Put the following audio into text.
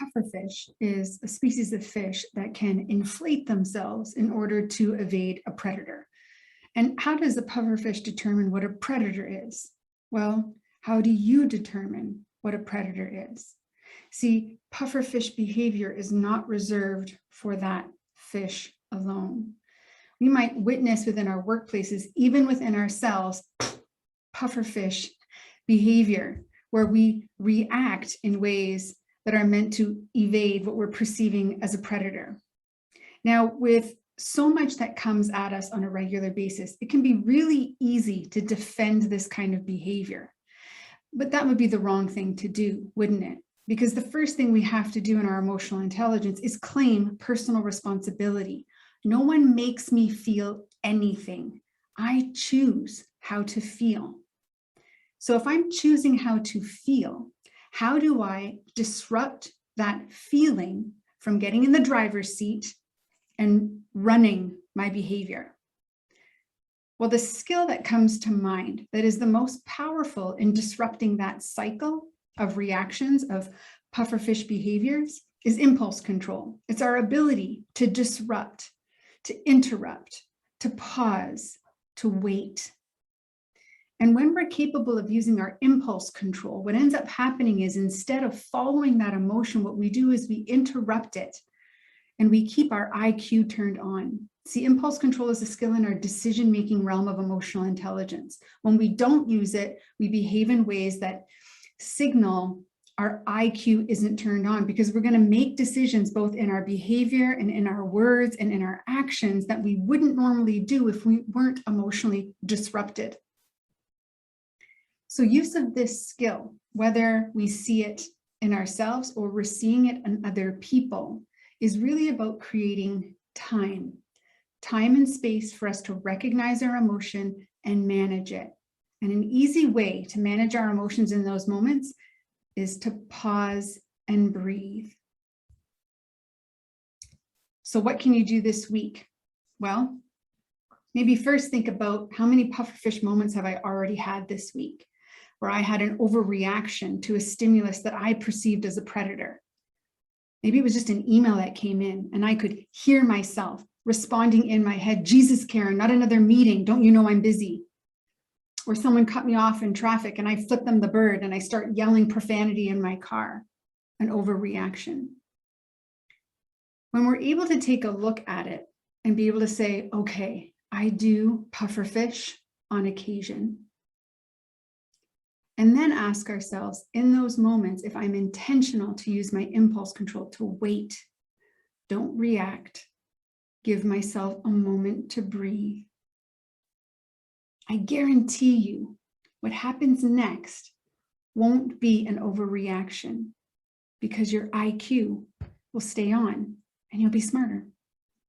pufferfish is a species of fish that can inflate themselves in order to evade a predator. And how does the pufferfish determine what a predator is? Well, how do you determine what a predator is? See, pufferfish behavior is not reserved for that fish alone. We might witness within our workplaces, even within ourselves, pufferfish behavior, where we react in ways that are meant to evade what we're perceiving as a predator. Now, with so much that comes at us on a regular basis, it can be really easy to defend this kind of behavior. But that would be the wrong thing to do, wouldn't it? Because the first thing we have to do in our emotional intelligence is claim personal responsibility. No one makes me feel anything. I choose how to feel. So if I'm choosing how to feel, how do I disrupt that feeling from getting in the driver's seat and running my behavior? Well, the skill that comes to mind that is the most powerful in disrupting that cycle of reactions of pufferfish behaviors is impulse control. It's our ability to disrupt, to interrupt, to pause, to wait. And when we're capable of using our impulse control, what ends up happening is instead of following that emotion, what we do is we interrupt it and we keep our IQ turned on. See, impulse control is a skill in our decision-making realm of emotional intelligence. When we don't use it, we behave in ways that signal our IQ isn't turned on, because we're going to make decisions both in our behavior and in our words and in our actions that we wouldn't normally do if we weren't emotionally disrupted. So use of this skill, whether we see it in ourselves or we're seeing it in other people, is really about creating time and space for us to recognize our emotion and manage it. And an easy way to manage our emotions in those moments is to pause and breathe. So what can you do this week? Well, maybe first think about how many pufferfish moments have I already had this week, where I had an overreaction to a stimulus that I perceived as a predator. Maybe it was just an email that came in and I could hear myself responding in my head, Jesus, Karen, not another meeting. Don't you know I'm busy? Or someone cut me off in traffic and I flip them the bird and I start yelling profanity in my car, an overreaction. When we're able to take a look at it and be able to say, okay, I do pufferfish on occasion. And then ask ourselves in those moments, if I'm intentional to use my impulse control to wait, don't react, give myself a moment to breathe. I guarantee you what happens next won't be an overreaction, because your IQ will stay on and you'll be smarter.